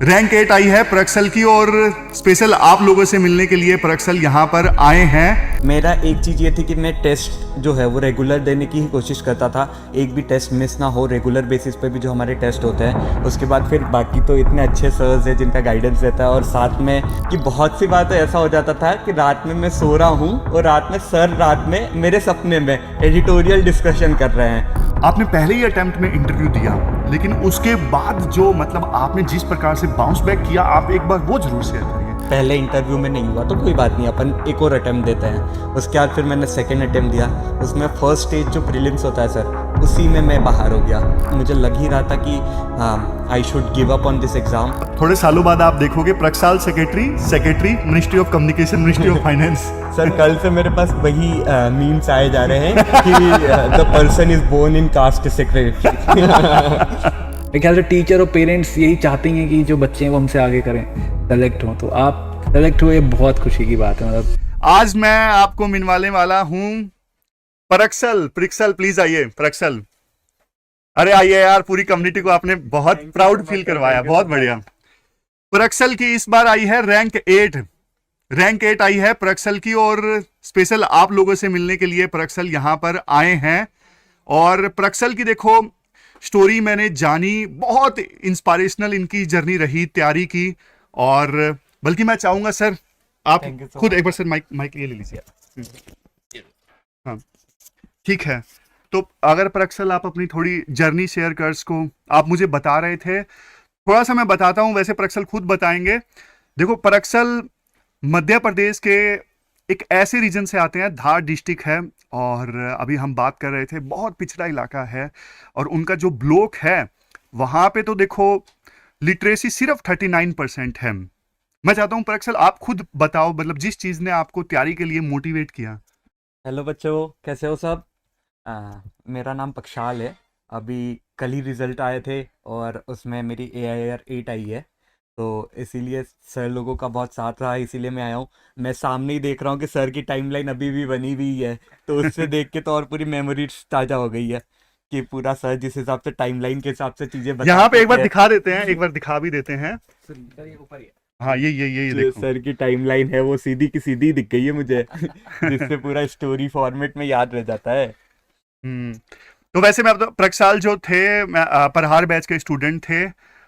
Rank 8 आई है प्रक्सल की और स्पेशल आप लोगों से मिलने के लिए प्रक्सल यहाँ पर आए हैं। मेरा एक चीज़ ये थी कि मैं टेस्ट जो है वो रेगुलर देने की ही कोशिश करता था, एक भी टेस्ट मिस ना हो। रेगुलर बेसिस पे भी जो हमारे टेस्ट होते हैं, उसके बाद फिर बाकी तो इतने अच्छे सर्स हैं जिनका गाइडेंस रहता है। और साथ में कि बहुत सी बात ऐसा हो जाता था कि रात में मैं सो रहा हूँ और रात में सर रात में मेरे सपने में एडिटोरियल डिस्कशन कर रहे हैं। आपने पहले ही अटेम्प्ट में इंटरव्यू दिया, लेकिन उसके बाद जो मतलब आपने जिस प्रकार से बाउंस बैक किया, आप एक बार वो जरूर शेयर करिए। पहले इंटरव्यू में नहीं हुआ तो कोई बात नहीं, अपन एक और अटेम्प्ट देते हैं। उसके बाद फिर मैंने सेकंड अटेम्प्ट दिया, उसमें फर्स्ट स्टेज जो प्रीलिम्स होता है सर, उसी में मैं बाहर हो गया। मुझे लग ही रहा था कि I should give up on this exam. थोड़े सालों बाद आप देखोगे Prakshal secretary ministry of communication, ministry of finance. Sir कल से मेरे पास वही मीम्स आए जा रहे हैं कि the person is born in caste secretary. मेरे ख्याल से टीचर और पेरेंट्स यही चाहते हैं कि जो बच्चे हैं वो हमसे आगे करें, सेलेक्ट हों। तो आप सेलेक्ट हुए, बहुत खुशी की बात है। मतलब आज मैं आपको मिलवाने वाला हूँ प्रक्सल प्लीज आइए प्रक्सल। अरे आइए यार, पूरी कम्युनिटी को आपने बहुत प्राउड फील करवाया, बहुत बढ़िया। प्रक्सल की इस बार आई है रैंक 8 आई है प्रक्सल की और स्पेशल आप लोगों से मिलने के लिए प्रक्सल यहाँ पर आए हैं। और प्रक्सल की देखो स्टोरी मैंने जानी, बहुत इंस्पिरेशनल इनकी जर्नी रही तैयारी की। और बल्कि मैं चाहूंगा सर आप खुद एक बार सर माइक ये ले लीजिए। हाँ ठीक है, तो अगर प्रक्सल आप अपनी थोड़ी जर्नी शेयर कर सको। आप मुझे बता रहे थे, थोड़ा सा मैं बताता हूं, वैसे प्रक्सल खुद बताएंगे। देखो प्रक्सल मध्य प्रदेश के एक ऐसे रीजन से आते हैं, धार डिस्ट्रिक्ट है, और अभी हम बात कर रहे थे बहुत पिछड़ा इलाका है। और उनका जो ब्लॉक है वहां पे तो देखो लिटरेसी सिर्फ 39% है। मैं चाहता हूं प्रक्सल आप खुद बताओ, मतलब जिस चीज ने आपको तैयारी के लिए मोटिवेट किया। हेलो बच्चों, कैसे हो सब? मेरा नाम पक्षाल है। अभी कल ही रिजल्ट आए थे और उसमें मेरी AIR 8 आई है, तो इसीलिए सर लोगों का बहुत साथ रहा, इसीलिए मैं आया हूँ। मैं सामने ही देख रहा हूँ कि सर की टाइमलाइन अभी भी बनी हुई है, तो उससे देख के तो और पूरी मेमोरीज ताज़ा हो गई है कि पूरा सर जिस हिसाब से टाइमलाइन के हिसाब से चीज़ें यहाँ पे एक बार थे। दिखा देते हैं, एक बार दिखा भी देते हैं। हाँ ये जो देखो। सर की टाइमलाइन है वो सीधी की सीधी दिख गई है मुझे, जिससे पूरा स्टोरी फॉर्मेट में याद रह जाता है। तो वैसे मैं प्रक्साल जो थे, मैं प्रहार बैच के स्टूडेंट थे।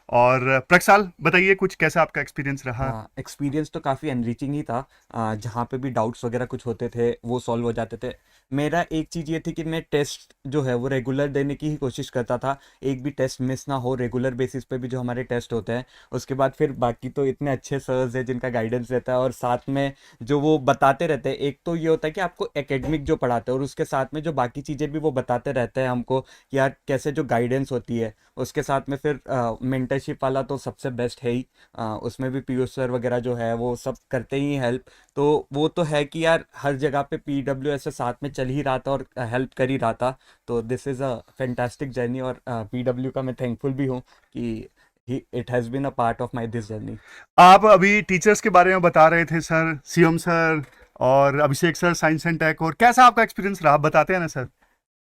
और प्रक्साल बताइए कुछ, कैसा आपका एक्सपीरियंस रहा? एक्सपीरियंस तो काफ़ी एनरिचिंग ही था। जहाँ पे भी डाउट्स वगैरह कुछ होते थे वो सॉल्व हो जाते थे। मेरा एक चीज़ ये थी कि मैं टेस्ट जो है वो रेगुलर देने की ही कोशिश करता था, एक भी टेस्ट मिस ना हो। रेगुलर बेसिस पे भी जो हमारे टेस्ट होते हैं, उसके बाद फिर बाकी तो इतने अच्छे सर्स हैं जिनका गाइडेंस रहता है। और साथ में जो वो बताते रहते हैं, एक तो ये होता है कि आपको एकेडमिक जो पढ़ाते हैं और उसके साथ में जो बाकी चीज़ें भी वो बताते रहते हैं हमको कि यार कैसे जो गाइडेंस होती है। उसके साथ में फिर मेंटरशिप वाला तो सबसे बेस्ट है ही। उसमें भी पीयूष सर वगैरह जो है वो सब करते ही हेल्प। तो वो तो है कि यार हर जगह पे PWS साथ में चल ही रहा था और हेल्प कर ही रहा था। तो this is a fantastic journey, और PW का मैं थैंकफुल भी हूँ कि it has been a part of my this journey. आप अभी टीचर्स के बारे में बता रहे थे सर, CM सर और अभिषेक सर, साइंस एंड टेक, और कैसा आपका एक्सपीरियंस रहा, बताते हैं ना सर।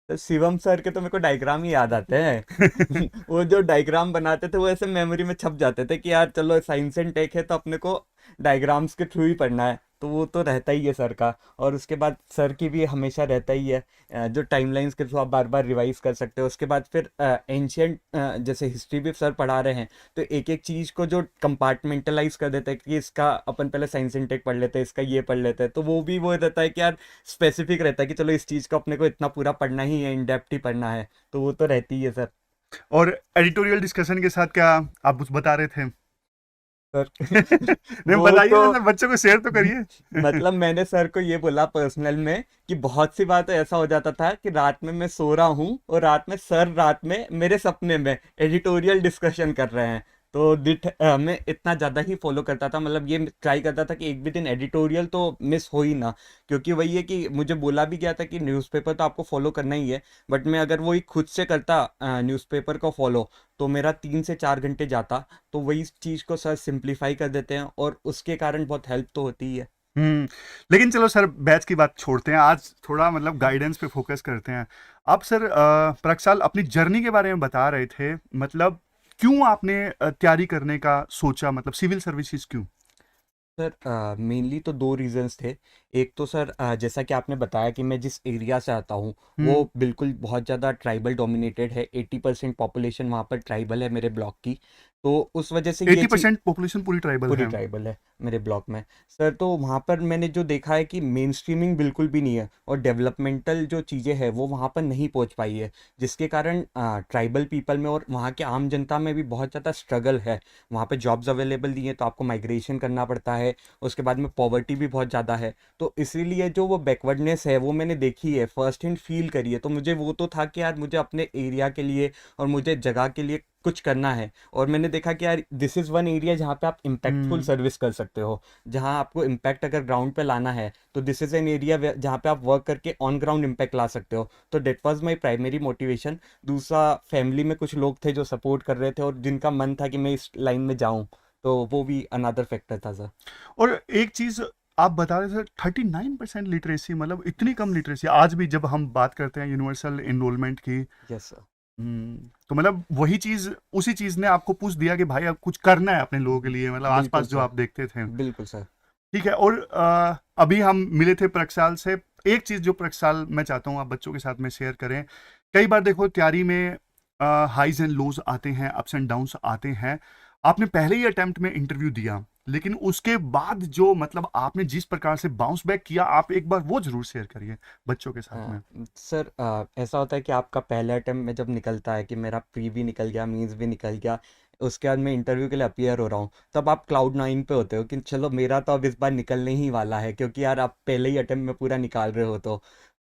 तो शिवम सर के तो मेरे को डायग्राम ही याद आते हैं। वो जो डायग्राम बनाते थे वो ऐसे मेमोरी में छप जाते थे कि यार चलो साइंस एंड टेक है तो अपने को डायग्राम्स के थ्रू ही पढ़ना है, तो वो तो रहता ही है सर का। और उसके बाद सर की भी हमेशा रहता ही है जो टाइमलाइंस के थ्रू आप बार बार रिवाइज कर सकते हो। उसके बाद फिर एंशियंट जैसे हिस्ट्री भी सर पढ़ा रहे हैं, तो एक एक चीज़ को जो कंपार्टमेंटलाइज कर देते हैं कि इसका अपन पहले साइंस एंड टेक पढ़ लेते हैं, इसका ये पढ़ लेते हैं, तो वो भी वो रहता है कि यार स्पेसिफिक रहता है कि चलो इस चीज़ को अपने को इतना पूरा पढ़ना ही है, इन डेप्थ ही पढ़ना है। तो वो तो रहती है सर। और एडिटोरियल डिस्कशन के साथ क्या आप कुछ बता रहे थे? सर नहीं वो बताइए, तो मतलब बच्चों को शेयर तो करिए। मतलब मैंने सर को ये बोला पर्सनल में कि बहुत सी बात ऐसा हो जाता था कि रात में मैं सो रहा हूँ और रात में सर रात में मेरे सपने में एडिटोरियल डिस्कशन कर रहे हैं। तो मैं इतना ज़्यादा ही फॉलो करता था, मतलब ये ट्राई करता था कि एक भी दिन एडिटोरियल तो मिस हो ही ना। क्योंकि वही है कि मुझे बोला भी गया था कि न्यूज़पेपर तो आपको फॉलो करना ही है, बट मैं अगर वही खुद से करता न्यूज़पेपर को फॉलो, तो मेरा 3 से 4 घंटे जाता। तो वही चीज़ को सर सिंप्लीफाई कर देते हैं और उसके कारण बहुत हेल्प तो होती ही है। लेकिन चलो सर, बैच की बात छोड़ते हैं, आज थोड़ा मतलब गाइडेंस पे फोकस करते हैं। आप सर प्रक्साल अपनी जर्नी के बारे में बता रहे थे, मतलब क्यों आपने तैयारी करने का सोचा, मतलब सिविल सर्विसेज क्यों? सर मेनली तो दो रीजंस थे। एक तो सर जैसा कि आपने बताया कि मैं जिस एरिया से आता हूँ वो हम्म। बिल्कुल बहुत ज़्यादा ट्राइबल डोमिनेटेड है। 80% पॉपुलेशन वहाँ पर ट्राइबल है मेरे ब्लॉक की। तो उस वजह से ये 80% पॉपुलेशन पूरी ट्राइबल पूरी है। ट्राइबल है मेरे ब्लॉक में। सर तो वहाँ पर मैंने जो देखा है कि मेन स्ट्रीमिंग बिल्कुल भी नहीं है और डेवलपमेंटल जो चीज़ें हैं वो वहाँ पर नहीं पहुँच पाई है, जिसके कारण ट्राइबल पीपल में और वहाँ के आम जनता में भी बहुत ज़्यादा स्ट्रगल है। वहाँ पे जॉब्स अवेलेबल नहीं है तो आपको माइग्रेशन करना पड़ता है। उसके बाद में पॉवर्टी भी बहुत ज़्यादा है। तो इसीलिए जो वो बैकवर्डनेस है वो मैंने देखी है, फर्स्ट हैंड फील करी है। तो मुझे वो तो था कि यार मुझे अपने एरिया के लिए और मुझे जगह के लिए कुछ करना है। और मैंने देखा कि यार दिस इज़ वन एरिया जहाँ पे आप इम्पैक्टफुल हम्म। सर्विस कर सकते हो, जहाँ आपको इम्पैक्ट अगर ग्राउंड पे लाना है तो दिस इज़ एन एरिया जहाँ पे आप वर्क करके ऑन ग्राउंड इम्पैक्ट ला सकते हो। तो that was my primary motivation. दूसरा, फैमिली में कुछ लोग थे जो सपोर्ट कर रहे थे और जिनका मन था कि मैं इस लाइन में जाऊँ, तो वो भी अनदर फैक्टर था सर। और एक चीज आप बता रहे थे, 39% लिटरेसी, मतलब इतनी कम लिटरेसी आज भी जब हम बात करते हैं यूनिवर्सल एनरोलमेंट की। Yes sir. तो मतलब वही चीज, उसी चीज ने आपको पुश दिया कि भाई अब कुछ करना है अपने लोगों के लिए, मतलब बिल्कुल आसपास जो सर। आप देखते थे। बिल्कुल सर। ठीक है। और अभी हम मिले थे प्रक्षाल से। एक चीज जो प्रक्षाल मैं चाहता हूँ आप बच्चों के साथ में शेयर करें। कई बार देखो तैयारी में हाइज एंड लोज आते हैं, अप्स एंड डाउन्स आते हैं। आपने पहले ही अटेम्प्ट में इंटरव्यू दिया, लेकिन उसके बाद जो मतलब आपने जिस प्रकार से बाउंस बैक किया, आप एक बार वो जरूर शेयर करिए बच्चों के साथ में। सर ऐसा होता है कि आपका पहला अटेम्प्ट में जब निकलता है कि मेरा प्री भी निकल गया, मीन्स भी निकल गया, उसके बाद मैं इंटरव्यू के लिए अपीयर हो रहा हूँ, तब आप क्लाउड नाइन पे होते हो कि चलो मेरा तो अब इस बार निकलने ही वाला है, क्योंकि यार आप पहले ही अटेम्प्ट में पूरा निकाल रहे हो। तो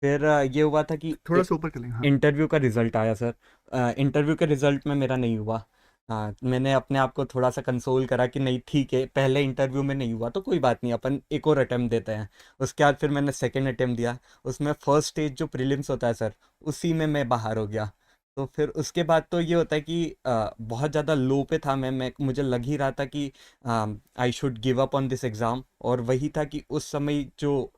फिर ये हुआ था कि थोड़ा सा ऊपर कर लेंगे, हाँ। इंटरव्यू का रिजल्ट आया सर। इंटरव्यू के रिजल्ट में मेरा नहीं हुआ। हाँ, मैंने अपने आप को थोड़ा सा कंसोल करा कि नहीं ठीक है, पहले इंटरव्यू में नहीं हुआ तो कोई बात नहीं, अपन एक और अटेम्प्ट देते हैं। उसके बाद फिर मैंने सेकंड अटेम्प्ट दिया। उसमें फर्स्ट स्टेज जो प्रीलिम्स होता है सर, उसी में मैं बाहर हो गया। तो फिर उसके बाद तो ये होता है कि बहुत ज़्यादा लो पे था मैं मुझे लग ही रहा था कि I should give up on this exam. और वही था कि उस समय जो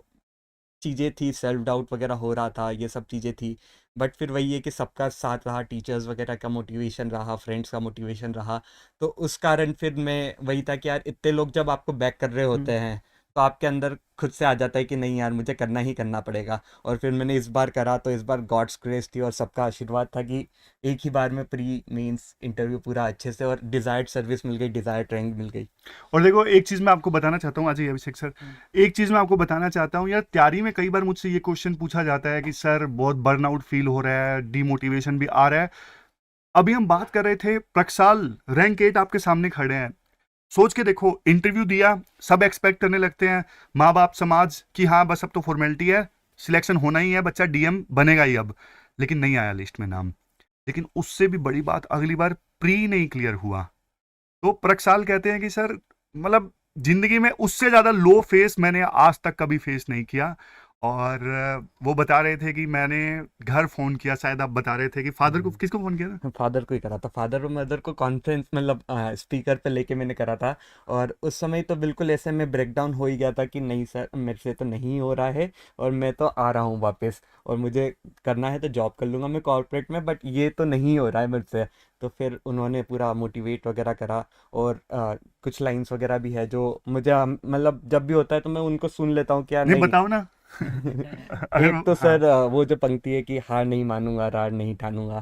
चीज़ें थी, सेल्फ डाउट वगैरह हो रहा था, ये सब चीज़ें थी। बट फिर वही है कि सबका साथ रहा, टीचर्स वगैरह का मोटिवेशन रहा, फ्रेंड्स का मोटिवेशन रहा। तो उस कारण फिर मैं वही था कि यार इतने लोग जब आपको बैक कर रहे होते हैं तो आपके अंदर खुद से आ जाता है कि नहीं यार मुझे करना ही करना पड़ेगा। और फिर मैंने इस बार करा तो इस बार गॉड्स ग्रेस थी और सबका आशीर्वाद था कि एक ही बार में प्री मेंस इंटरव्यू पूरा अच्छे से और डिज़ायर्ड सर्विस मिल गई, डिज़ायर्ड रैंक मिल गई। और देखो एक चीज मैं आपको बताना चाहता हूँ, अजय अभिषेक सर, एक चीज मैं आपको बताना चाहता हूँ यार, तैयारी में कई बार मुझसे ये क्वेश्चन पूछा जाता है कि सर बहुत बर्नआउट फील हो रहा है, डिमोटिवेशन भी आ रहा है। अभी हम बात कर रहे थे प्रक्षाल रैंक 8 आपके सामने खड़े हैं। सोच के देखो, इंटरव्यू दिया, सब एक्सपेक्ट करने लगते हैं, माँ बाप समाज कि हाँ बस अब तो फॉर्मेलिटी है, सिलेक्शन होना ही है, बच्चा डीएम बनेगा ही अब। लेकिन नहीं आया लिस्ट में नाम। लेकिन उससे भी बड़ी बात, अगली बार प्री नहीं क्लियर हुआ। तो प्रक्षाल कहते हैं कि सर मतलब जिंदगी में उससे ज्यादा लो फेस मैंने आज तक कभी फेस नहीं किया। और वो बता रहे थे कि मैंने घर फोन किया, शायद आप बता रहे थे कि फादर को, किसको फोन किया था? फादर को ही करा था, फादर और मदर को कॉन्फ्रेंस मतलब स्पीकर पे लेके मैंने करा था। और उस समय तो बिल्कुल ऐसे में ब्रेकडाउन हो ही गया था कि नहीं सर मेरे से तो नहीं हो रहा है और मैं तो आ रहा हूँ वापस, और मुझे करना है तो जॉब कर लूँगा मैं कॉर्पोरेट में, बट ये तो नहीं हो रहा है मेरे से। तो फिर उन्होंने पूरा मोटिवेट वगैरह करा। और कुछ लाइंस वगैरह भी है जो मुझे मतलब जब भी होता है तो मैं उनको सुन लेता हूँ कि यार नहीं नहीं। बताओ ना। अगर एक तो हाँ। सर वो जो पंक्ति है कि हार नहीं मानूंगा, रार नहीं ठानूंगा,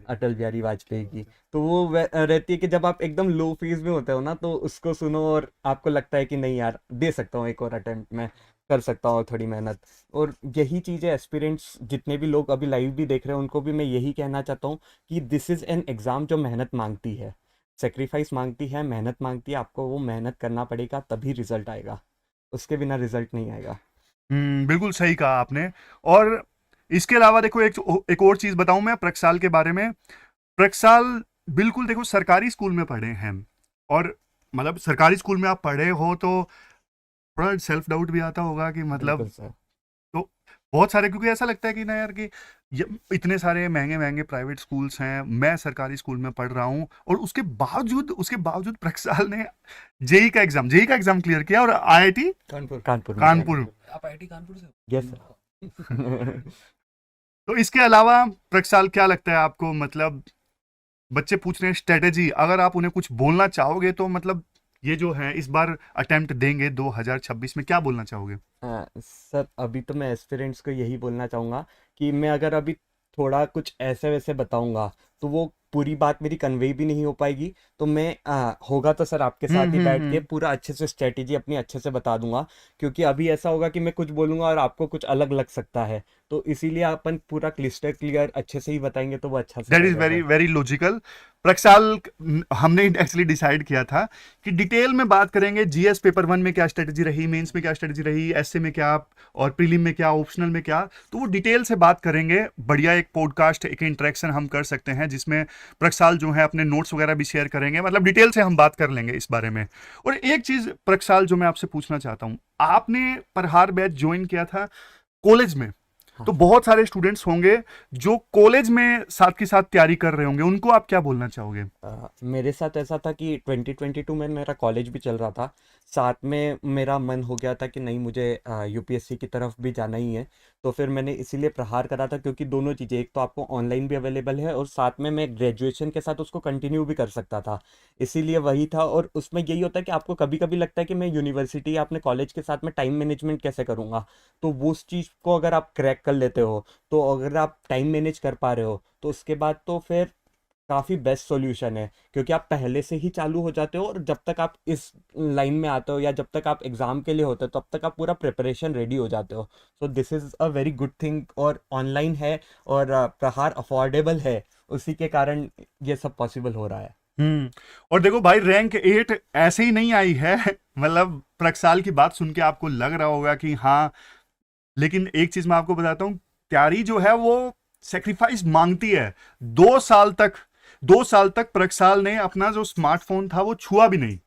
अटल बिहारी वाजपेयी की। तो वो रहती है कि जब आप एकदम लो फेज में होते हो ना तो उसको सुनो और आपको लगता है कि नहीं यार दे सकता हूँ एक और अटेम्प्ट, मैं कर सकता हूँ थोड़ी मेहनत। और यही चीज़ है, एस्पिरेंट्स जितने भी लोग अभी लाइव भी देख रहे हैं उनको भी मैं यही कहना चाहता हूँ कि दिस इज़ एन एग्ज़ाम जो मेहनत मांगती है, सेक्रीफाइस मांगती है, मेहनत मांगती है। आपको वो मेहनत करना पड़ेगा तभी रिजल्ट आएगा, उसके बिना रिजल्ट नहीं आएगा। बिल्कुल सही कहा आपने। और इसके अलावा देखो एक और चीज बताऊं मैं प्रक्षाल के बारे में। प्रक्षाल बिल्कुल देखो सरकारी स्कूल में पढ़े हैं, और मतलब सरकारी स्कूल में आप पढ़े हो तो थोड़ा सेल्फ डाउट भी आता होगा कि मतलब, बिल्कुल सर। तो बहुत सारे, क्योंकि ऐसा लगता है कि ना यार कि इतने सारे महंगे महंगे प्राइवेट स्कूल्स हैं, मैं सरकारी स्कूल में पढ़ रहा हूँ, और उसके बावजूद प्रक्षाल ने जेई का एग्जाम क्लियर किया और आईआईटी कानपुर में। कानपुर। आप आईआईटी कानपुर से हो? Yes sir. तो इसके अलावा प्रक्षाल क्या लगता है आपको, मतलब बच्चे पूछ रहे हैं स्ट्रेटेजी, अगर आप उन्हें कुछ बोलना चाहोगे तो मतलब ये जो है इस बार अटेम्प्ट देंगे 2026 में, क्या बोलना चाहोगे? सर अभी तो मैं एस्पिरेंट्स को यही बोलना चाहूँगा कि मैं अगर अभी थोड़ा कुछ ऐसे वैसे बताऊँगा तो वो पूरी बात मेरी कन्वे भी नहीं हो पाएगी। तो मैं होगा तो सर आपके साथ ही बैठ के पूरा अच्छे से स्ट्रेटेजी अपनी अच्छे से बता दूंगा, क्योंकि अभी ऐसा होगा कि मैं कुछ बोलूँगा और आपको कुछ अलग लग सकता है। तो इसीलिए अपन पूरा क्लिस्टर क्लियर अच्छे से ही बताएंगे तो वो अच्छा से दैट इज रहेगा very sir. Very logical. Prakshal, हमने एक्चुअली डिसाइड किया था कि डिटेल में बात करेंगे, जीएस पेपर 1 में क्या स्ट्रेटजी रही, मेंस में क्या स्ट्रेटजी रही, एसए में क्या और प्रीलिम में क्या, ऑप्शनल में क्या, तो वो डिटेल से बात करेंगे। बढ़िया एक पॉडकास्ट, एक इंटरेक्शन हम कर सकते हैं जिसमें प्रक्षाल जो है अपने नोट्स वगैरह भी शेयर करेंगे, मतलब डिटेल से हम बात कर लेंगे इस बारे में। और एक चीज प्रक्षाल जो मैं आपसे पूछना चाहता हूँ, आपने प्रहार बैच ज्वाइन किया था कॉलेज में, हाँ तो बहुत सारे स्टूडेंट्स होंगे जो कॉलेज में साथ के साथ तैयारी कर रहे होंगे, उनको आप क्या बोलना चाहोगे? मेरे साथ ऐसा था कि 2022 में मेरा कॉलेज भी चल रहा था, साथ में मेरा मन हो गया था कि नहीं मुझे यूपीएससी की तरफ भी जाना ही है। तो फिर मैंने इसीलिए प्रहार करा था, क्योंकि दोनों चीज़ें, एक तो आपको ऑनलाइन भी अवेलेबल है और साथ में मैं ग्रेजुएशन के साथ उसको कंटिन्यू भी कर सकता था। इसीलिए वही था। और उसमें यही होता है कि आपको कभी कभी लगता है कि मैं यूनिवर्सिटी या अपने कॉलेज के साथ में टाइम मैनेजमेंट कैसे करूँगा। तो वो उस चीज़ को अगर आप क्रैक कर लेते हो, तो अगर आप टाइम मैनेज कर पा रहे हो, तो उसके बाद तो फिर काफ़ी बेस्ट सॉल्यूशन है, क्योंकि आप पहले से ही चालू हो जाते हो और जब तक आप इस लाइन में आते हो या जब तक आप एग्ज़ाम के लिए होते हो तब तक आप पूरा प्रिपरेशन रेडी हो जाते हो। So this is a very good thing. और ऑनलाइन है और प्रहार अफोर्डेबल है, उसी के कारण ये सब पॉसिबल हो रहा है। और देखो भाई, रैंक 8 ऐसे ही नहीं आई है मतलब प्रक्षाल की बात सुन के आपको लग रहा होगा कि हाँ, लेकिन एक चीज मैं आपको बताता हूं, तैयारी जो है वो सेक्रीफाइस मांगती है। 2 साल तक 2 साल तक प्रक्षाल ने अपना जो स्मार्टफोन था वो छुआ भी नहीं।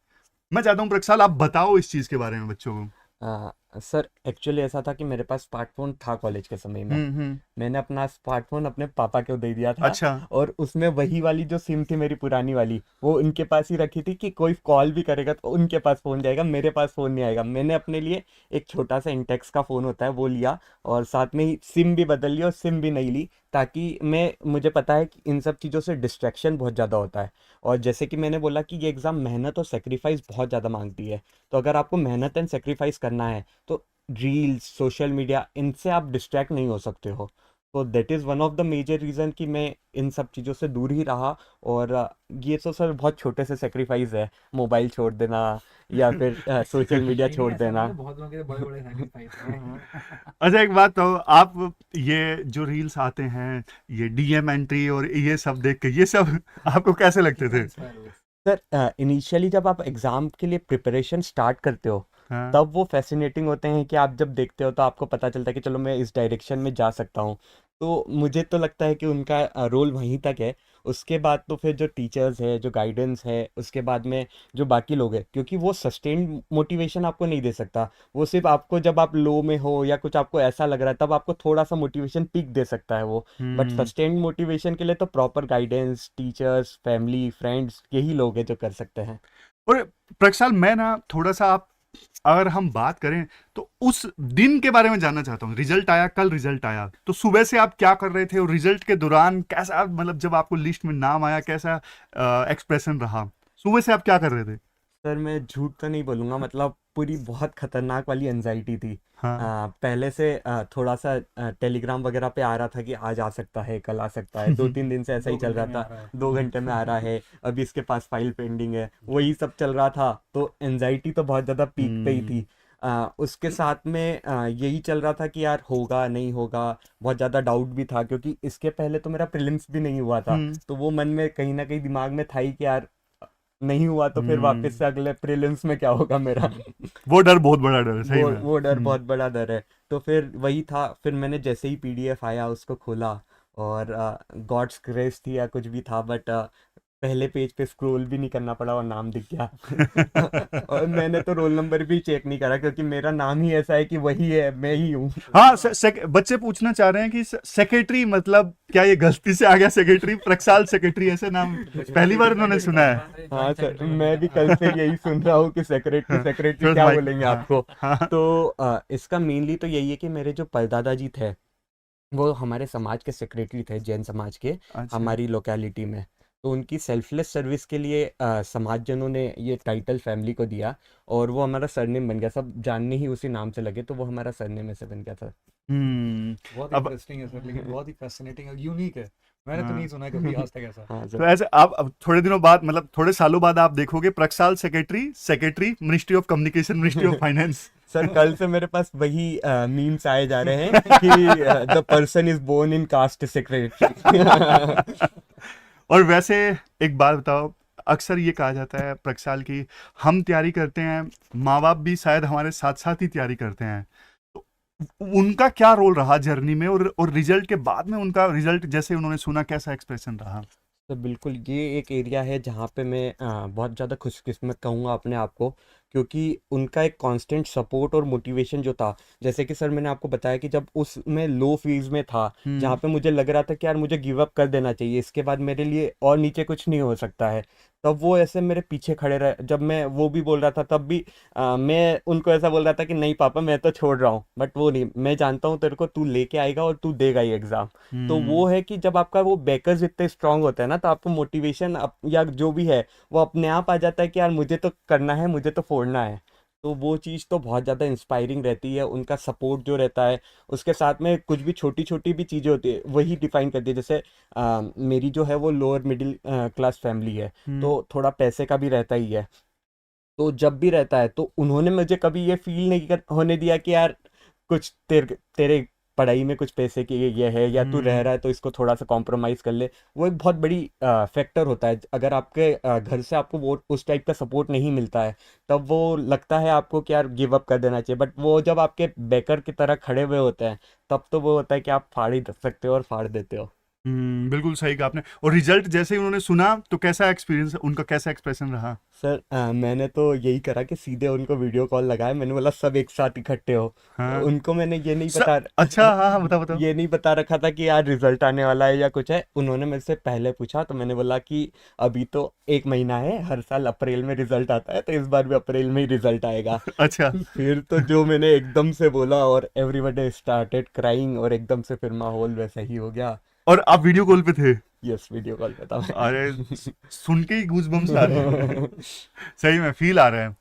मैं चाहता हूं प्रक्षाल आप बताओ इस चीज के बारे में बच्चों को। सर एक्चुअली ऐसा था कि मेरे पास स्मार्टफोन था कॉलेज के समय में। हम्म। मैंने अपना स्मार्टफोन अपने पापा को दे दिया था, अच्छा। और उसमें वही वाली जो सिम थी मेरी पुरानी वाली, वो उनके पास ही रखी थी कि कोई कॉल भी करेगा तो उनके पास फ़ोन जाएगा, मेरे पास फ़ोन नहीं आएगा। मैंने अपने लिए एक छोटा सा इंटेक्स का फ़ोन होता है वो लिया, और साथ में ही सिम भी बदल ली और सिम भी नहीं ली, ताकि मुझे पता है कि इन सब चीज़ों से डिस्ट्रैक्शन बहुत ज़्यादा होता है। और जैसे कि मैंने बोला कि ये एग्ज़ाम मेहनत और सेक्रीफाइस बहुत ज़्यादा मांगती है। तो अगर आपको मेहनत एंड सेक्रीफाइस करना है तो रील्स, सोशल मीडिया, इनसे आप डिस्ट्रैक्ट नहीं हो सकते हो। तो that is one of the major reason कि मैं इन सब चीज़ों से दूर ही रहा। और ये तो सर बहुत छोटे से सेक्रीफाइस है, मोबाइल छोड़ देना या फिर सोशल मीडिया छोड़ देना। बहुत लोगों के बड़े बड़े सैक्रिफाइस अच्छा एक बात तो, आप ये जो रील्स आते हैं, ये डीएम एंट्री और ये सब देख के, ये सब आपको कैसे लगते थे? सर इनिशियली जब आप एग्ज़ाम के लिए प्रिपरेशन स्टार्ट करते हो, हाँ। तब वो फैसिनेटिंग होते हैं कि आप जब देखते हो तो आपको पता चलता है कि चलो मैं इस डायरेक्शन में जा सकता हूँ। तो मुझे तो लगता है कि उनका रोल वहीं तक है। उसके बाद तो फिर जो टीचर्स है, जो गाइडेंस है, उसके बाद में जो बाकी लोग हैं, क्योंकि वो सस्टेन्ड मोटिवेशन आपको नहीं दे सकता। वो सिर्फ आपको जब आप लो में हो या कुछ आपको ऐसा लग रहा है तब आपको थोड़ा सा मोटिवेशन पीक दे सकता है वो। But hmm. सस्टेन्ड मोटिवेशन के लिए तो proper guidance, teachers, family, friends, यही लोग हैं जो कर सकते हैं। और प्रक्षाल, मैं ना थोड़ा सा, आप अगर हम बात करें तो उस दिन के बारे में जानना चाहता हूँ। रिजल्ट आया, कल रिजल्ट आया, तो सुबह से आप क्या कर रहे थे और रिजल्ट के दौरान कैसा, मतलब जब आपको लिस्ट में नाम आया कैसा एक्सप्रेशन रहा, सुबह से आप क्या कर रहे थे? सर मैं झूठ तो नहीं बोलूँगा, मतलब पूरी बहुत खतरनाक वाली एनजाइटी थी। हाँ। पहले से थोड़ा सा टेलीग्राम वगैरह पे आ रहा था कि आज आ सकता है, कल आ सकता है, 2-3 दिन से ऐसा ही चल रहा था। 2 घंटे में आ रहा है, अभी इसके पास फाइल पेंडिंग है, वही सब चल रहा था। तो एनजाइटी तो बहुत ज़्यादा पीक पे ही थी। उसके साथ में यही चल रहा था कि यार होगा नहीं होगा, बहुत ज़्यादा डाउट भी था, क्योंकि इसके पहले तो मेरा प्रीलिम्स भी नहीं हुआ था। हम्म। तो वो मन में कहीं ना कहीं दिमाग में था ही कि यार नहीं हुआ तो फिर वापस से अगले प्रीलिम्स में क्या होगा मेरा। वो डर बहुत बड़ा डर है, सही में। वो डर बहुत बड़ा डर है। तो फिर वही था, फिर मैंने जैसे ही पीडीएफ आया उसको खोला, और गॉड्स ग्रेस थी या कुछ भी था, बट पहले पेज पे स्क्रॉल भी नहीं करना पड़ा और नाम दिख गया। और मैंने तो रोल नंबर भी चेक नहीं करा, क्योंकि मेरा नाम ही ऐसा है कि वही है, मैं ही हूँ। हाँ, बच्चे पूछना चाह रहे हैं कि सेक्रेटरी, मतलब क्या ये गलती से आ गया सेक्रेटरी, प्रक्षाल सेक्रेटरी, ऐसे नाम पहली बार उन्होंने सुना है। हाँ सर, मैं भी कल से यही सुन रहा हूँ कि सेक्रेटरी सेक्रेटरी फिर क्या माइक, बोलेंगे हाँ। आपको। हाँ। तो इसका मेनली तो यही है कि मेरे जो परदादा जी थे वो हमारे समाज के सेक्रेटरी थे, जैन समाज के, अच्छा। हमारी लोकेलिटी में। तो उनकी सेल्फलेस सर्विस के लिए समाजजनों ने ये टाइटल फैमिली को दिया और वो हमारा सरनेम बन गया, सब जानने ही उसी नाम से लगे तो वो हमारा सरनेम ऐसे बन गया था। बहुत अब इंटरेस्टिंग है सर, लेकिन बहुत ही फैसिनेटिंग और यूनिक है। मैंने तो हाँ नहीं सुना कभी आज तक ऐसा। हाँ तो सर। ऐसे आप अब थोड़े दिनों बाद मतलब थोड़े सालों बाद आप देखोगे Prakshal secretary secretary ministry of communication ministry of finance. Sir कल से मेरे पास वही मीम्स आए जा रहे हैं कि the person is born in caste secretary. और वैसे एक बात बताओ, अक्सर ये कहा जाता है प्रक्षाल की हम तैयारी करते हैं, माँ बाप भी शायद हमारे साथ साथ ही तैयारी करते हैं, तो उनका क्या रोल रहा जर्नी में, और रिजल्ट के बाद में उनका रिजल्ट जैसे उन्होंने सुना कैसा एक्सप्रेशन रहा? तो बिल्कुल ये एक एरिया है जहाँ पे मैं बहुत ज़्यादा खुशकिस्मत कहूँगा अपने आप को, क्योंकि उनका एक कांस्टेंट सपोर्ट और मोटिवेशन जो था, जैसे कि सर मैंने आपको बताया कि जब उसमें लो फेज में था जहाँ पे मुझे लग रहा था कि यार मुझे गिव अप कर देना चाहिए, इसके बाद मेरे लिए और नीचे कुछ नहीं हो सकता है, तब वो ऐसे मेरे पीछे खड़े रहे। जब मैं वो भी बोल रहा था तब भी मैं उनको ऐसा बोल रहा था कि नहीं पापा मैं तो छोड़ रहा हूँ, बट वो नहीं, मैं जानता हूँ तेरे को, तू लेके आएगा और तू देगा ये एग्ज़ाम। तो वो है कि जब आपका वो बैकर्स इतने स्ट्रांग होते हैं ना, तो आपको मोटिवेशन या जो भी है वो अपने आप आ जाता है कि यार मुझे तो करना है, मुझे तो फोड़ना है। तो वो चीज़ तो बहुत ज़्यादा इंस्पायरिंग रहती है, उनका सपोर्ट जो रहता है, उसके साथ में कुछ भी छोटी छोटी भी चीज़ें होती है वही डिफाइन करती है। जैसे मेरी जो है वो लोअर मिडिल क्लास फैमिली है, तो थोड़ा पैसे का भी रहता ही है। तो जब भी रहता है तो उन्होंने मुझे कभी ये फील नहीं होने दिया कि यार कुछ तेरे तेरे पढ़ाई में कुछ पैसे की ये है, या तू रह रहा है तो इसको थोड़ा सा कॉम्प्रोमाइज़ कर ले। वो एक बहुत बड़ी फैक्टर होता है, अगर आपके घर से आपको वो उस टाइप का सपोर्ट नहीं मिलता है तब वो लगता है आपको कि यार गिव अप कर देना चाहिए, बट वो जब आपके बैकर की तरह खड़े हुए होते हैं तब तो वो होता है कि आप फाड़ ही सकते हो और फाड़ देते हो। बिल्कुल सही कहा आपने। और रिजल्ट जैसे ही उन्होंने सुना तो कैसा एक्सपीरियंस, उनका कैसा एक्सप्रेशन रहा? सर मैंने तो यही करा कि सीधे उनको वीडियो कॉल लगाया, मैंने बोला सब एक साथ इकट्ठे हो। हाँ। उनको मैंने ये नहीं स, बता अच्छा, हाँ हाँ, बताओ बताओ। ये नहीं बता रखा था कि यार रिजल्ट आने वाला है या कुछ है। उन्होंने मेरे से पहले पूछा तो मैंने बोला कि अभी तो 1 महीना है, हर साल अप्रैल में रिजल्ट आता है तो इस बार भी अप्रैल में ही रिजल्ट आएगा। अच्छा। फिर तो जो मैंने एकदम से बोला और एवरीबॉडी स्टार्टेड क्राइंग, और एकदम से फिर माहौल वैसा ही हो गया। और आप वीडियो कॉल पे थे? यस, वीडियो कॉल पे था अरे सुन के ही गूज़बम्स आ रहे हैं। मैं। सही में फील आ रहा है।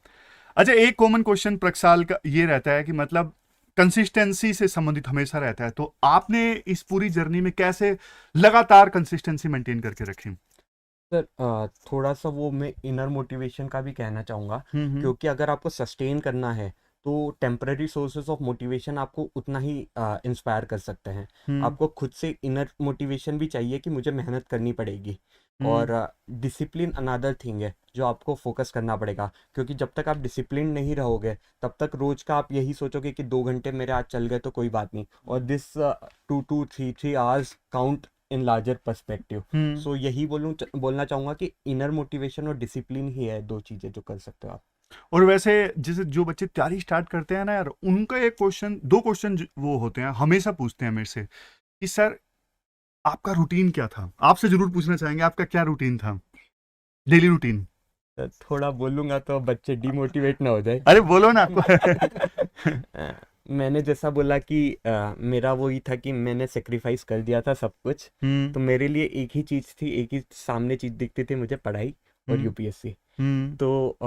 अच्छा, एक कॉमन क्वेश्चन प्रक्षाल का ये रहता है कि मतलब कंसिस्टेंसी से संबंधित हमेशा रहता है, तो आपने इस पूरी जर्नी में कैसे लगातार कंसिस्टेंसी मेंटेन करके रखी? सर थोड़ा सा वो मैं इनर मोटिवेशन का भी कहना चाहूँगा, हम्म। क्योंकि अगर आपको सस्टेन करना है तो टेम्पररी सोर्सेज ऑफ मोटिवेशन आपको उतना ही इंस्पायर कर सकते हैं। हम्म। आपको खुद से इनर मोटिवेशन भी चाहिए कि मुझे मेहनत करनी पड़ेगी। हम्म। और डिसिप्लिन अनदर थिंग है जो आपको फोकस करना पड़ेगा, क्योंकि जब तक आप डिसिप्लिन नहीं रहोगे तब तक रोज का आप यही सोचोगे कि 2 घंटे मेरे आज चल गए तो कोई बात नहीं, और this 2 to 3 hours count in larger perspective. Hmm. So यही बोलना चाहूँगा कि इनर मोटिवेशन और डिसिप्लिन ही है 2 चीज़ें जो कर सकते हो आप। और वैसे जैसे जो बच्चे तैयारी स्टार्ट करते हैं ना यार, उनका एक क्वेश्चन, दो क्वेश्चन वो होते हैं, हमेशा पूछते हैं मेरे से कि सर आपका रूटीन क्या था? आपसे जरूर पूछना चाहेंगे, आपका क्या रूटीन था, डेली रूटीन? थोड़ा बोलूँगा तो बच्चे डिमोटिवेट ना हो जाए। अरे बोलो ना आपको। मैंने जैसा बोला कि मेरा वही था कि मैंने सेक्रीफाइस कर दिया था सब कुछ, तो मेरे लिए एक ही चीज़ थी, एक ही सामने चीज़ दिखती थी मुझे, पढ़ाई और यूपीएससी। तो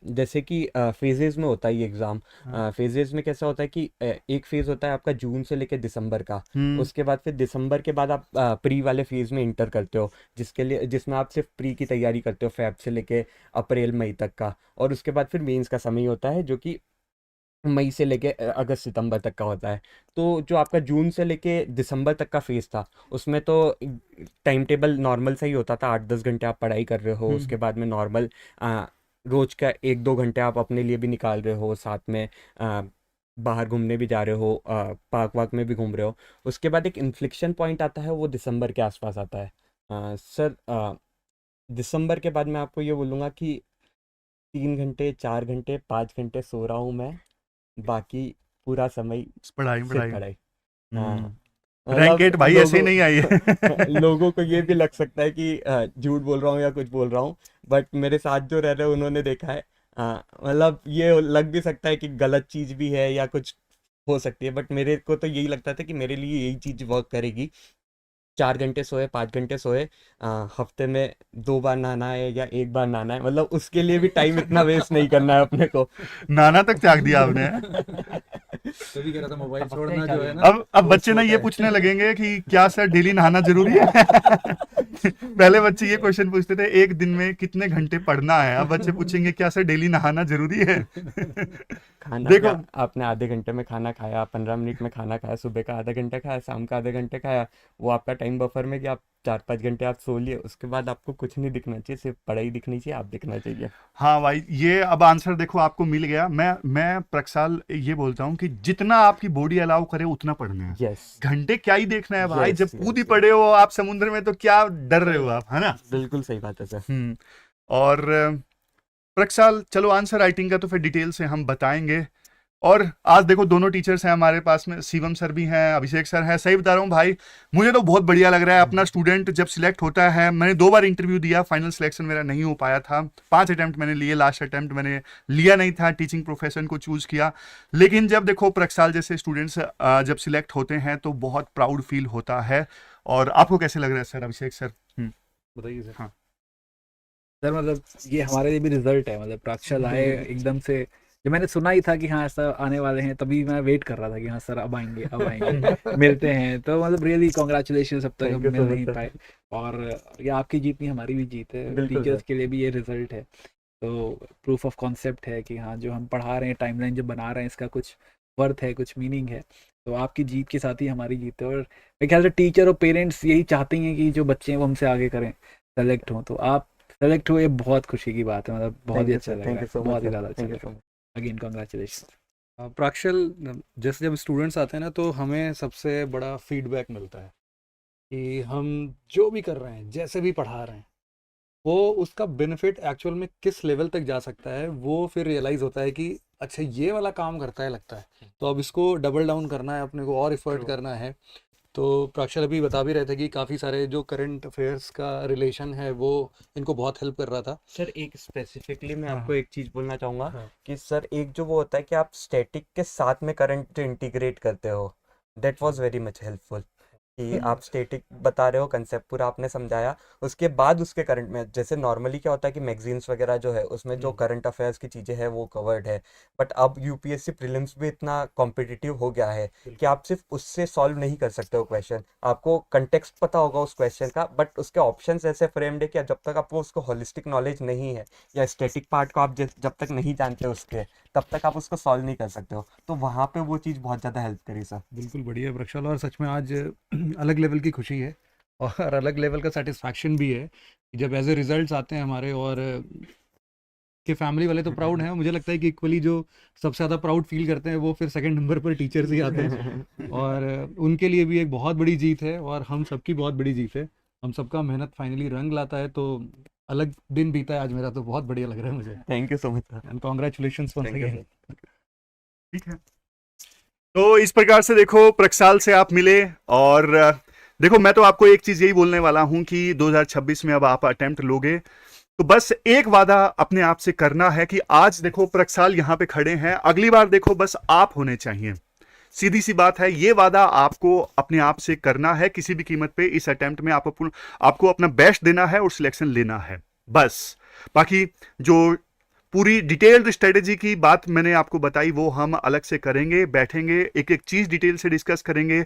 जैसे कि फेजेस में होता है ये एग्ज़ाम। फेजेस में कैसा होता है कि एक फेज़ होता है आपका जून से लेकर दिसंबर का, उसके बाद फिर दिसंबर के बाद आप प्री वाले फेज़ में इंटर करते हो, जिसमें आप सिर्फ प्री की तैयारी करते हो फेब से लेके अप्रैल मई तक का, और उसके बाद फिर मेंस का समय होता है जो कि मई से लेके अगस्त सितंबर तक का होता है। तो जो आपका जून से लेके दिसंबर तक का फेज़ था उसमें तो टाइम टेबल नॉर्मल सा ही होता था, 8-10 घंटे आप पढ़ाई कर रहे हो, उसके बाद में नॉर्मल रोज का 1-2 घंटे आप अपने लिए भी निकाल रहे हो, साथ में बाहर घूमने भी जा रहे हो, पार्क वार्क में भी घूम रहे हो। उसके बाद एक इन्फ्लेक्शन पॉइंट आता है, वो दिसंबर के आसपास आता है। सर दिसंबर के बाद मैं आपको ये बोलूँगा कि 3 घंटे 4 घंटे 5 घंटे सो रहा हूँ मैं, बाकी पूरा समय पढ़ाई सिर्फ पढ़ाई। पढ़ाई। हाँ, रैंक एट भाई ऐसे ही लोगों नहीं आई है। लोगों को ये भी लग सकता है कि झूठ बोल रहा हूँ या कुछ बोल रहा हूँ, बट मेरे साथ जो रह रहे हैं उन्होंने देखा है। मतलब ये लग भी सकता है कि गलत चीज़ भी है या कुछ हो सकती है, बट मेरे को तो यही लगता था कि मेरे लिए यही चीज़ वर्क करेगी। 4 घंटे सोए 5 घंटे सोए, हफ्ते में 2 बार नहाना है या 1 बार नहाना है, मतलब उसके लिए भी टाइम इतना वेस्ट नहीं करना है अपने को। नाना तक त्याग दिया आपने। तभी कह रहा था मोबाइल छोड़ना जो है ना, अब बच्चे ना ये पूछने लगेंगे कि क्या सर डेली नहाना जरूरी है? पहले बच्चे ये क्वेश्चन पूछते थे एक दिन में कितने घंटे पढ़ना है, अब बच्चे पूछेंगे क्या सर डेली नहाना जरूरी है? खाना देखो क्या, आपने आधे घंटे में खाना खाया, 15 मिनट में खाना खाया, सुबह का आधा घंटा खाया, शाम का आधे घंटे खाया, वो आपका टाइम बफर में कि आप 4-5 घंटे आप सो लिए, उसके बाद आपको कुछ नहीं दिखना चाहिए, सिर्फ पढ़ाई दिखनी चाहिए, आप दिखना चाहिए। हाँ भाई, ये अब आंसर देखो आपको मिल गया। मैं प्रक्षाल ये बोलता हूँ कि जितना आपकी बॉडी अलाउ करे उतना पढ़ना है। यस, घंटे क्या ही देखना है भाई, यस, जब यस, कूद ही यस। पड़े हो आप समुद्र में तो क्या डर रहे हो आप, है ना? बिल्कुल सही बात है सर। और प्रक्षाल चलो आंसर राइटिंग का तो फिर डिटेल से हम बताएंगे। और आज देखो दोनों टीचर्स हैं हमारे पास में, शिवम सर भी हैं, अभिषेक सर हैं। सही बता रहा हूँ भाई, मुझे तो बहुत बढ़िया लग रहा है। अपना स्टूडेंट जब सिलेक्ट होता है, मैंने 2 बार इंटरव्यू दिया, फाइनल सिलेक्शन मेरा नहीं हो पाया था। 5 अटेम्प्ट मैंने लिए, लास्ट अटेम्प्ट मैंने लिया नहीं था, टीचिंग प्रोफेशन को चूज किया। लेकिन जब देखो प्रक्षाल जैसे स्टूडेंट्स जब सिलेक्ट होते हैं तो बहुत प्राउड फील होता है। और आपको कैसे लग रहा है सर, अभिषेक सर? बताइए सर। हाँ सर मतलब ये हमारे लिए भी रिजल्ट है, मतलब प्राक्षल आए एकदम से। जब मैंने सुना ही था कि हाँ ऐसा आने वाले हैं, तभी मैं वेट कर रहा था कि हाँ सर अब आएंगे अब आएंगे मिलते हैं। तो मतलब रियली कॉन्ग्रेचुलेशन, अब तक हम Thank you mill so much, नहीं sir. पाए। और ये आपकी जीत नहीं हमारी भी जीत है, बिल्कुल टीचर्स सर। के लिए भी ये रिजल्ट है। तो प्रूफ ऑफ कॉन्सेप्ट है कि हाँ जो हम पढ़ा रहे हैं, टाइमलाइन जो बना रहे हैं, इसका कुछ वर्थ है, कुछ मीनिंग है। तो आपकी जीत के साथ ही हमारी जीत है। और मेरे ख्याल से टीचर और पेरेंट्स यही चाहते हैं कि जो बच्चे हैं वो हमसे आगे करें, सेलेक्ट हों। तो आप सेलेक्ट हुए, बहुत खुशी की बात है, मतलब बहुत थैंक ही यू अच्छा सर, लग थैंक रहा यू है, सो मच बहुत ही सर, ज़्यादा अच्छा थैंक यू लग सो रहा मच। है। Again congratulation. प्राक्षल, जैसे जब स्टूडेंट्स आते हैं ना तो हमें सबसे बड़ा फीडबैक मिलता है कि हम जो भी कर रहे हैं, जैसे भी पढ़ा रहे हैं, वो उसका बेनिफिट एक्चुअल में किस लेवल तक जा सकता है, वो फिर रियलाइज़ होता है कि अच्छा ये वाला काम करता है लगता है, तो अब इसको डबल डाउन करना है, अपने को और एफर्ट करना है। तो प्राक्षल अभी बता भी रहे थे कि काफ़ी सारे जो करंट अफेयर्स का रिलेशन है वो इनको बहुत हेल्प कर रहा था। सर एक स्पेसिफिकली मैं हाँ, आपको एक चीज बोलना चाहूंगा हाँ। कि सर एक जो वो होता है कि आप स्टैटिक के साथ में करंट इंटीग्रेट करते हो, that was very much helpful. कि आप स्टैटिक बता रहे हो, कंसेप्ट पूरा आपने समझाया, उसके बाद उसके करंट में, जैसे नॉर्मली क्या होता है कि मैगजीन्स वगैरह जो है उसमें जो करंट अफेयर्स की चीज़ें हैं वो कवर्ड है, बट अब यूपीएससी प्रीलिम्स भी इतना कॉम्पिटिटिव हो गया है कि आप सिर्फ उससे सॉल्व नहीं कर सकते हो क्वेश्चन, आपको कंटेक्स्ट पता होगा उस क्वेश्चन का, बट उसके ऑप्शंस ऐसे फ्रेम्ड है कि जब तक आपको उसको होलिस्टिक नॉलेज नहीं है या स्टैटिक पार्ट को आप जब तक नहीं जानते उसके, तब तक आप उसको सॉल्व नहीं कर सकते हो। तो वहाँ पे वो चीज़ बहुत ज़्यादा हेल्प करी सर। बिल्कुल बढ़िया प्रक्षाल, और सच में आज अलग लेवल की खुशी है और अलग लेवल का सेटिस्फैक्शन भी है कि जब ऐसे रिजल्ट्स आते हैं हमारे, और कि फैमिली वाले तो प्राउड हैं, मुझे लगता है कि इक्वली जो सबसे ज़्यादा प्राउड फील करते हैं वो फिर सेकंड नंबर पर टीचर्स ही आते हैं और उनके लिए भी एक बहुत बड़ी जीत है और हम सबकी बहुत बड़ी जीत है। हम सबका मेहनत फाइनली रंग लाता है, तो अलग दिन बीता है आज मेरा, तो बहुत बढ़िया लग रहा है मुझे। Thank you so much sir. And congratulation once Thank you, again. ठीक है। तो इस प्रकार से देखो प्रक्षाल से आप मिले। और देखो मैं तो आपको एक चीज यही बोलने वाला हूं कि 2026 में अब आप अटेम्प्ट लोगे तो बस एक वादा अपने आप से करना है कि आज देखो प्रक्षाल यहां पे खड़े हैं, अगली बार देखो बस आप होने चाहिए। सीधी सी बात है, ये वादा आपको अपने आप से करना है। किसी भी कीमत पे इस अटेम्प्ट में आपको अपना बेस्ट देना है और सिलेक्शन लेना है बस। बाकी जो पूरी डिटेल्ड स्ट्रेटेजी की बात मैंने आपको बताई वो हम अलग से करेंगे, बैठेंगे, एक एक चीज डिटेल से डिस्कस करेंगे।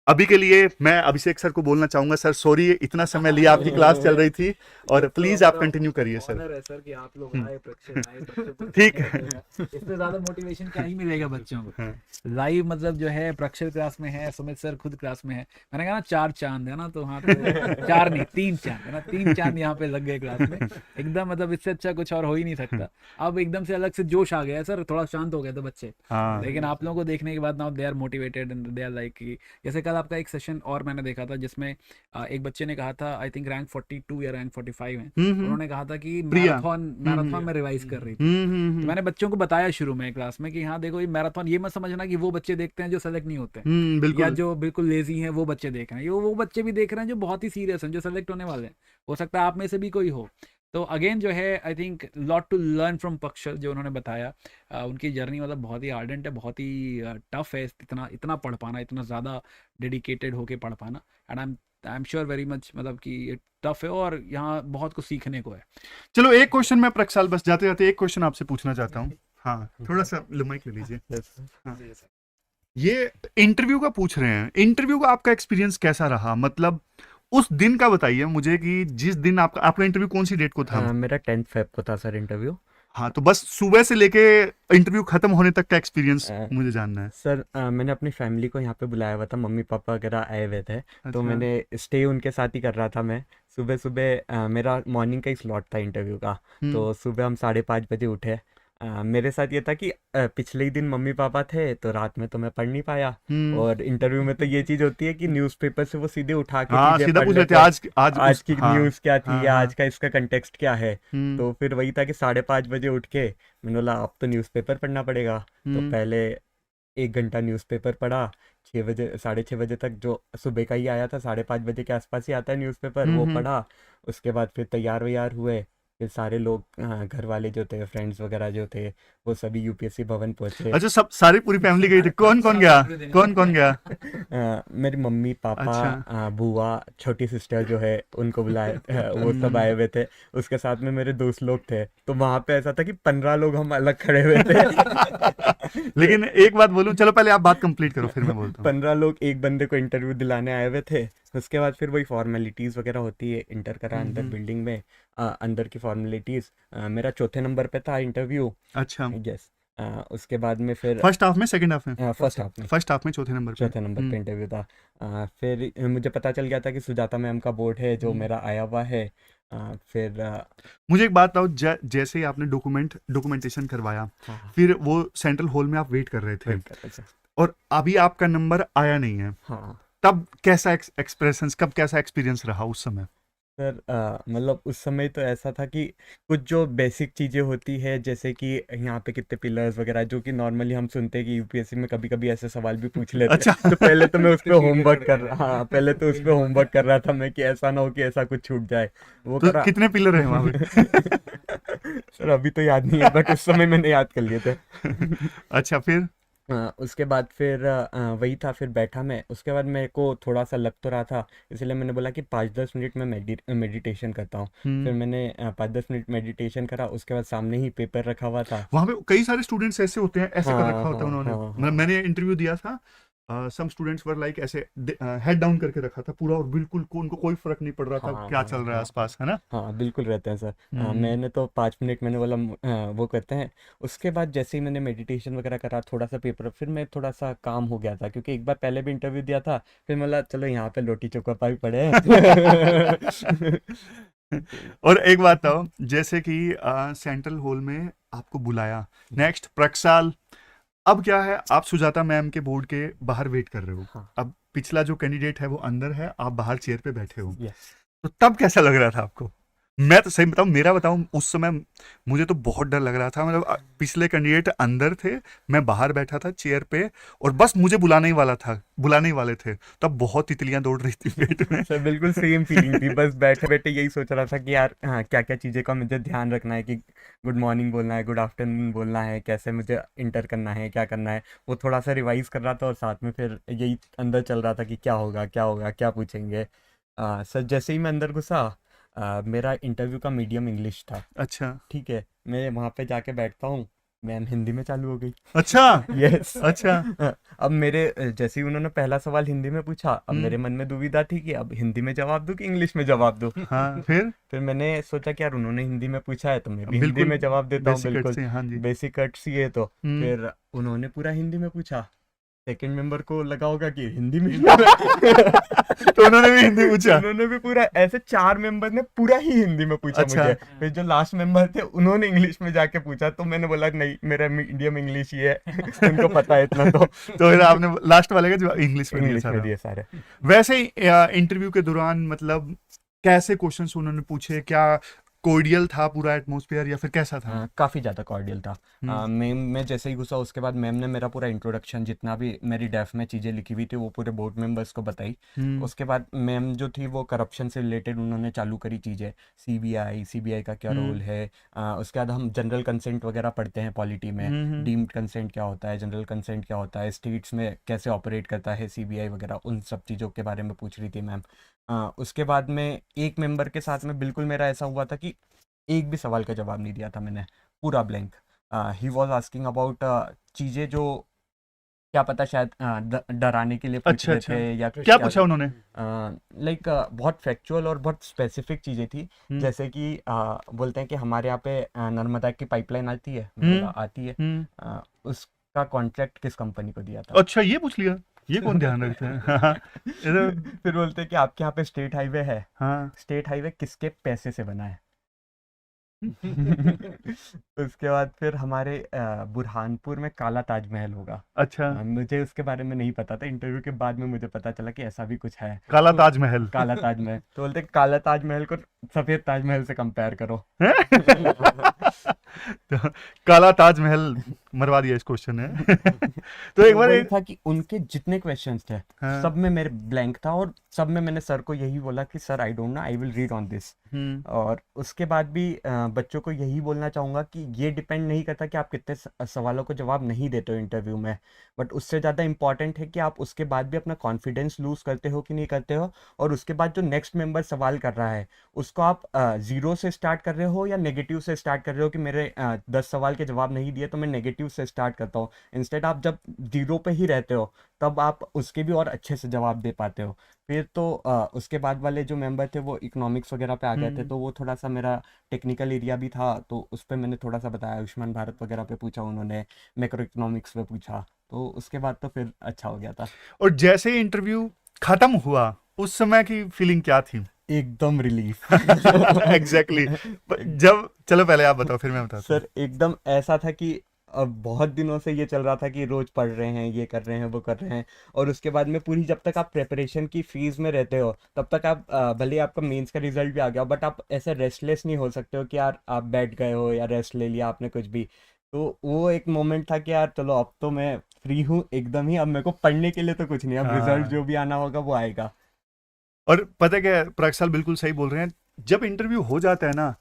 अभी के लिए मैं अभिषेक सर को बोलना चाहूंगा, सर सॉरी इतना समय लिया, आपकी क्लास चल रही थी, और प्लीज आप कंटिन्यू करिए सर। ऑनर है सर कि आप लोग आए, प्रक्षल आए, बच्चों को ठीक है। इससे ज्यादा मोटिवेशन क्या ही मिलेगा बच्चों को। हाँ। लाइव मतलब जो है प्रक्षल क्लास में है, सुमित सर खुद क्लास में है। मैंने कहा ना 4 चांद है ना, तो हाँ तो 4 नहीं 3 चांद है ना, 3 चांद यहाँ पे लग गए क्लास में एकदम। मतलब इससे अच्छा कुछ और हो ही नहीं सकता। अब एकदम से अलग से जोश आ गया है सर, थोड़ा शांत हो गए थे बच्चे, हाँ। लेकिन आप लोगों को देखने के बाद now they are motivated and they are like, जैसे कल आपका एक सेशन और मैंने देखा था जिसमें एक बच्चे ने कहा था, आई थिंक रैंक 42 या रैंक 45 है, उन्होंने कहा था कि प्रिया। मैराथन में रिवाइज कर रही थी। तो मैंने बच्चों को बताया शुरू में क्लास में कि हाँ देखो ये मैराथन, ये मत समझना कि वो बच्चे देखते हैं जो सेलेक्ट नहीं होते हैं या बिल्कुल। जो बिल्कुल लेजी हैं वो बच्चे देख रहे हैं, ये वो बच्चे भी देख रहे हैं जो बहुत ही सीरियस हैं, जो सेलेक्ट होने वाले हैं। हो सकता है आप में से भी कोई हो। तो अगेन जो है I think lot to learn from Prakshal, जो उन्होंने बताया। उनकी जर्नी मतलब बहुत ही आर्डेंट है, बहुत ही टफ है, इतना इतना पढ़ पाना, इतना ज़्यादा डेडिकेटेड होके पढ़ पाना। And I am I am sure very much, मतलब कि ये टफ है और यहाँ बहुत कुछ सीखने को है। चलो एक क्वेश्चन मैं प्रक्षाल बस जाते जाते एक क्वेश्चन आपसे पूछना चाहता हूँ। हाँ थोड़ा सा माइक ले लीजिए। हाँ। ये इंटरव्यू का पूछ रहे हैं, इंटरव्यू का आपका एक्सपीरियंस कैसा रहा, मतलब उस दिन का बताइए मुझे कि जिस दिन आपका इंटरव्यू कौन सी डेट को था? मेरा 10 फेब को था सर इंटरव्यू। हाँ तो बस सुबह से लेके इंटरव्यू खत्म होने तक का एक्सपीरियंस अ, मुझे जानना है। सर मैंने अपनी फैमिली को यहाँ पे बुलाया हुआ था, मम्मी पापा वगैरह आए हुए थे, तो अच्छा। मैंने स्टे उनके साथ ही कर रहा था। मैं सुबह सुबह मेरा मॉर्निंग का ही स्लॉट था इंटरव्यू का, तो सुबह हम 5:30 बजे उठे। मेरे साथ ये था कि पिछले ही दिन मम्मी पापा थे, तो रात में तो मैं पढ़ नहीं पाया। और इंटरव्यू में तो ये चीज़ होती है कि न्यूज़पेपर से वो सीधे उठा के हाँ चीज़ें सीधा पढ़ पूछ रहे थे लेते हैं, आज आज की हाँ न्यूज़ क्या थी हाँ या हाँ। आज का इसका कंटेक्स्ट क्या है। हम्म तो फिर वही था कि 5:30 बजे उठ के मैंने बोला अब तो न्यूज़पेपर पढ़ना पड़ेगा। तो हम्म पहले 1 घंटा न्यूज़पेपर पढ़ा, 6 बजे 6:30 बजे तक, जो सुबह का ही आया था, 5:30 बजे के आसपास ही आता है न्यूज़पेपर, वो हम्म। पढ़ा। उसके बाद फिर तैयार वैयार हुए, फिर सारे लोग घर वाले जो थे, फ्रेंड्स वगैरह जो थे, वो सभी यूपीएससी भवन पहुंचे। अच्छा सब सारी पूरी फैमिली गई थी, कौन कौन गया? कौन कौन गया? मेरी मम्मी पापा, अच्छा। बुआ, छोटी सिस्टर जो है उनको बुलाए, वो सब आए हुए थे। उसके साथ में मेरे दोस्त लोग थे, तो वहां पे ऐसा था कि 15 लोग हम अलग खड़े हुए थे। लेकिन एक बात बोलूं, चलो पहले आप बात कंप्लीट करो फिर मैं बोलता हूँ। 15 लोग एक बंदे को इंटरव्यू दिलाने आए हुए थे। उसके बाद फिर वही फॉर्मेलिटीज़ वगैरह होती है, इंटर करा अंदर बिल्डिंग में, अंदर की फॉर्मेलिटीज़। मेरा चौथे नंबर पे था इंटरव्यू। अच्छा यस। उसके बाद में फिर फर्स्ट हाफ में सेकंड हाफ में? फर्स्ट हाफ में, फर्स्ट हाफ में चौथे नंबर पे। चौथे नंबर पे इंटरव्यू था। फिर मुझे पता चल गया था कि सुजाता मैम का बोर्ड है जो मेरा आया हुआ है। फिर मुझे एक बात बताओ, जैसे ही आपने डॉक्यूमेंटेशन करवाया, हाँ, फिर वो सेंट्रल हॉल में आप वेट कर रहे थे वेट कर रहे थे। और अभी आपका नंबर आया नहीं है, हाँ तब कैसा एक्सप्रेशंस, कब कैसा एक्सपीरियंस रहा उस समय? सर, मतलब उस समय तो ऐसा था कि कुछ जो बेसिक चीज़ें होती है, जैसे कि यहाँ पे कितने पिलर्स वगैरह, जो कि नॉर्मली हम सुनते हैं कि यूपीएससी में कभी कभी ऐसे सवाल भी पूछ लेते हैं। अच्छा। तो पहले तो मैं उस पर होमवर्क कर रहा, हाँ पहले तो उस पर होमवर्क कर रहा था मैं, कि ऐसा ना हो कि ऐसा कुछ छूट जाए, वो तो करा। कितने पिलर हैं वहां पे? सर अभी तो याद नहीं है, बट उस समय मैंने याद कर लिए थे। अच्छा फिर? उसके बाद फिर वही था, फिर बैठा मैं। उसके बाद मेरे को थोड़ा सा लग तो रहा था, इसलिए मैंने बोला कि 5-10 मिनट में मेडिटेशन करता हूँ। फिर मैंने 5-10 मिनट मेडिटेशन करा। उसके बाद सामने ही पेपर रखा हुआ था। वहां पे कई सारे स्टूडेंट्स ऐसे होते हैं, ऐसे कर हाँ रखा होता है हाँ उन्होंने। हाँ मतलब हाँ मैंने इंटरव्यू दिया था, सम स्टूडेंट्स वर लाइक ऐसे हेड डाउन करके रखा था पूरा, और बिल्कुल उनको कोई फर्क नहीं पड़ रहा था हाँ क्या हाँ चल रहा है हाँ आसपास, है ना? हाँ, बिल्कुल रहते हैं सर। हम्म मैंने तो 5 मिनट, मैंने बोला वो करते हैं। उसके बाद जैसे ही मैंने मेडिटेशन वगैरह करा, थोड़ा सा पेपर, फिर मैं थोड़ा सा काम हो गया था, क्योंकि एक बार पहले भी इंटरव्यू दिया था। फिर मैं बोला चलो यहाँ पे लोटी चोखा पाई पड़े हैं। और एक बात बताओ, जैसे कि सेंट्रल हॉल में आपको बुलाया, नेक्स्ट प्रक्षाल, अब क्या है, आप सुजाता मैम के बोर्ड के बाहर वेट कर रहे हो, हाँ, अब पिछला जो कैंडिडेट है वो अंदर है, आप बाहर चेयर पे बैठे हो, यस। तो तब कैसा लग रहा था आपको? मैं तो सही बताऊं, मेरा बताऊं, उस समय मुझे तो बहुत डर लग रहा था। मतलब पिछले कैंडिडेट अंदर थे, मैं बाहर बैठा था चेयर पे, और बस मुझे बुलाने ही वाले थे, तब बहुत तितलियां दौड़ रही थी पेट में। सर बिल्कुल सेम फीलिंग थी, बस बैठे बैठे यही सोच रहा था कि यार हाँ, क्या क्या चीज़ें का मुझे ध्यान रखना है, कि गुड मॉर्निंग बोलना है, गुड आफ्टरनून बोलना है, कैसे मुझे इंटर करना है, क्या करना है, वो थोड़ा सा रिवाइज कर रहा था। और साथ में फिर यही अंदर चल रहा था कि क्या होगा क्या होगा, क्या पूछेंगे। सर जैसे ही मैं अंदर घुसा, मेरा इंटरव्यू का मीडियम इंग्लिश था। अच्छा ठीक है, मैं वहाँ पे जाके बैठता हूँ, मैम हिंदी में चालू हो गई। अच्छा यस। अच्छा। अब मेरे जैसे ही उन्होंने पहला सवाल हिंदी में पूछा, अब मेरे हम्म मन में दुविधा थी कि अब हिंदी में जवाब दूं कि इंग्लिश में जवाब दूं। हाँ फिर? फिर मैंने सोचा कि यार उन्होंने हिंदी में पूछा है तो मैं भी हिंदी बिल्कुल में जवाब देता हूँ, बेसिक कट बिल्कुल से, हाँ जी। बेसिक कट्स ही है तो। हम्म फिर उन्होंने पूरा हिंदी में पूछा। सेकंड मेंबर को लगा होगा कि हिंदी में तो उन्होंने भी हिंदी पूछा? उन्होंने भी पूरा, ऐसे 4 मेंबर ने पूरा ही हिंदी में पूछा अच्छा। मुझे। फिर जो लास्ट मेंबर थे उन्होंने इंग्लिश में जाके पूछा, तो मैंने बोला नहीं, मेरा मीडियम इंग्लिश ही है। उनको पता है इतना, तो तो फिर आपने लास्ट वाले का जवाब इंग्लिश में दिया इंग्लिश में सारा? दिए सारे। वैसे ही इंटरव्यू के दौरान मतलब कैसे क्वेश्चंस उन्होंने पूछे, क्या कोर्डियल था पूरा एटमॉस्फेयर या फिर कैसा था? काफ़ी ज़्यादा कॉर्डियल था। मैम, मैं जैसे ही घुसा उसके बाद मैम ने मेरा पूरा इंट्रोडक्शन, जितना भी मेरी डेफ में चीज़ें लिखी हुई थी, वो पूरे बोर्ड मेंबर्स को बताई। उसके बाद मैम जो थी वो करप्शन से रिलेटेड उन्होंने चालू करी चीज़ें, सीबीआई का क्या रोल है। उसके बाद हम जनरल कंसेंट वगैरह पढ़ते हैं पॉलिटी में, डीम्ड कंसेंट क्या होता है, जनरल कंसेंट क्या होता है, स्टेट्स में कैसे ऑपरेट करता है सीबीआई वगैरह, उन सब चीज़ों के बारे में पूछ रही थी मैम। उसके बाद में एक मेंबर के साथ में बिल्कुल मेरा ऐसा हुआ था कि एक भी सवाल का जवाब नहीं दिया था मैंने, पूरा blank. He was asking about चीज़ें जो क्या पता शायद डराने के लिए पूछ अच्छा रहे अच्छा, थे या क्या पूछा उन्होंने? लाइक बहुत फैक्चुअल और बहुत स्पेसिफिक चीज़ें थी। हम्म, जैसे कि बोलते हैं कि हमारे यहाँ पे नर्मदा की पाइपलाइन आती है, मैंने बोला आती है। उसका कॉन्ट्रैक्ट किस कंपनी को दिया था? अच्छा ये पूछ लिया, ये कौन ध्यान रखता है? हाँ, फिर बोलते हैं कि आपके यहाँ पे स्टेट हाईवे है, हाँ, स्टेट हाईवे किसके पैसे से बना है? उसके बाद फिर हमारे बुरहानपुर में काला ताजमहल होगा। अच्छा, मुझे उसके बारे में नहीं पता था, इंटरव्यू के बाद में मुझे पता चला कि ऐसा भी कुछ है। काला तो ताजमहल। काला ताजमहल, तो बोलते हैं काला ताजमहल को सफेद ताजमहल से कंपेयर करो। तो काला ताजमहल मरवा दिया इस क्वेश्चन ने। तो एक तो बार वही था कि उनके जितने क्वेश्चंस थे हाँ, सब में मेरे ब्लैंक था, और सब में मैंने सर को यही बोला कि sir I don't know, I will read on this. और उसके बाद भी बच्चों को यही बोलना चाहूँगा कि ये डिपेंड नहीं करता कि आप कितने सवालों को जवाब नहीं देते हो इंटरव्यू में, बट उससे ज़्यादा इंपॉर्टेंट है कि आप उसके बाद भी अपना कॉन्फिडेंस लूज़ करते हो कि नहीं करते हो, और उसके बाद जो नेक्स्ट मेंबर सवाल कर रहा है उसको आप ज़ीरो से स्टार्ट कर रहे हो या नेगेटिव से स्टार्ट कर रहे हो कि मेरे 10 सवाल के जवाब नहीं दिए तो मैं नेगेटिव से स्टार्ट करता हूँ। इंस्टेड आप जब ज़ीरो पे ही रहते हो तब आप उसके भी और अच्छे से जवाब दे पाते हो। फिर तो उसके बाद वाले जो मेंबर थे वो इकोनॉमिक्स वगैरह पे आ गए थे, तो वो थोड़ा सा मेरा टेक्निकल एरिया भी था, तो उस पर मैंने थोड़ा सा बताया। आयुष्मान भारत वगैरह पे पूछा उन्होंने, मैक्रो इकोनॉमिक्स पे पूछा, तो उसके बाद तो फिर अच्छा हो गया था। और जैसे ही इंटरव्यू खत्म हुआ उस समय की फीलिंग क्या थी? एकदम रिलीफ। एग्जैक्टली। जब चलो पहले आप बताओ फिर मैं बताता हूँ। सर एकदम ऐसा था कि अब बहुत दिनों से ये चल रहा था कि रोज पढ़ रहे हैं, ये कर रहे हैं, वो कर रहे हैं, और उसके बाद में पूरी जब तक आप प्रेपरेशन की फीस में रहते हो तब तक आप भले ही आपका मेंस का रिजल्ट भी आ गया, बट आप ऐसे रेस्टलेस नहीं हो सकते हो कि यार आप बैठ गए हो या रेस्ट ले लिया आपने कुछ भी। तो वो एक मोमेंट था कि यार चलो अब तो मैं फ्री हूँ एकदम ही, अब मेरे को पढ़ने के लिए तो कुछ नहीं, अब रिजल्ट हाँ। जो भी आना होगा वो आएगा। और पता है क्या, प्रक्षाल बिल्कुल सही बोल रहे हैं। जब इंटरव्यू हो जाता है ना,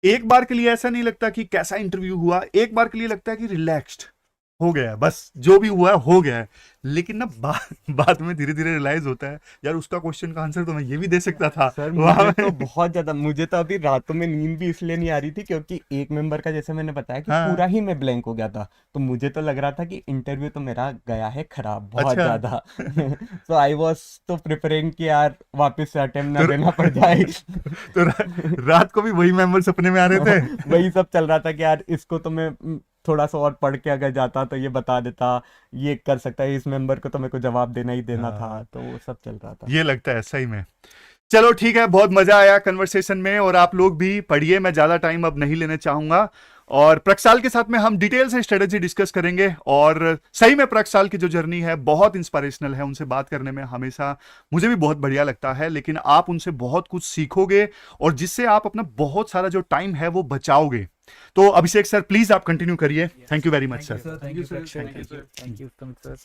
एक बार के लिए ऐसा नहीं लगता कि कैसा इंटरव्यू हुआ, एक बार के लिए लगता है कि रिलैक्स्ड हो गया है, बस जो भी हुआ है हो गया है। लेकिन ना बाद में धीरे धीरे रियलाइज होता है यार उसका क्वेश्चन का आंसर तो मैं ये भी दे सकता था। सर वहाँ मुझे तो में बहुत ज्यादा, मुझे तो अभी रातों में नींद भी इसलिए नहीं आ रही थी क्योंकि एक मेंबर का जैसे मैंने बताया कि हाँ, पूरा ही मैं ब्लैंक हो गया था, तो मुझे तो लग रहा था कि इंटरव्यू तो मेरा गया है खराब बहुत अच्छा। ज्यादा। सो आई वाज तो प्रिपेयरिंग कि यार वापस से अटेम्प्ट ना तो, देना पड़ जाए। तो रात को भी वही मेंबर सपने में आ रहे थे। वही सब चल रहा था कि यार इसको तो मैं थोड़ा सा और पढ़ के अगर जाता तो ये बता देता, ये कर सकता है, इस मेंबर को तो मेरे को जवाब देना ही देना था, हाँ, तो वो सब चल रहा था। ये लगता है सही में। चलो ठीक है, बहुत मजा आया कन्वर्सेशन में, और आप लोग भी पढ़िए, मैं ज्यादा टाइम अब नहीं लेने चाहूंगा। और प्रक्षाल के साथ में हम डिटेल से स्ट्रेटेजी डिस्कस करेंगे। और सही में प्रक्षाल की जो जर्नी है बहुत इंस्पिरेशनल है, उनसे बात करने में हमेशा मुझे भी बहुत बढ़िया लगता है। लेकिन आप उनसे बहुत कुछ सीखोगे और जिससे आप अपना बहुत सारा जो टाइम है वो बचाओगे। तो अभिषेक सर प्लीज आप कंटिन्यू करिए। Thank you very much sir. Thank you, sir. Thank you, sir. Thank you so much, sir.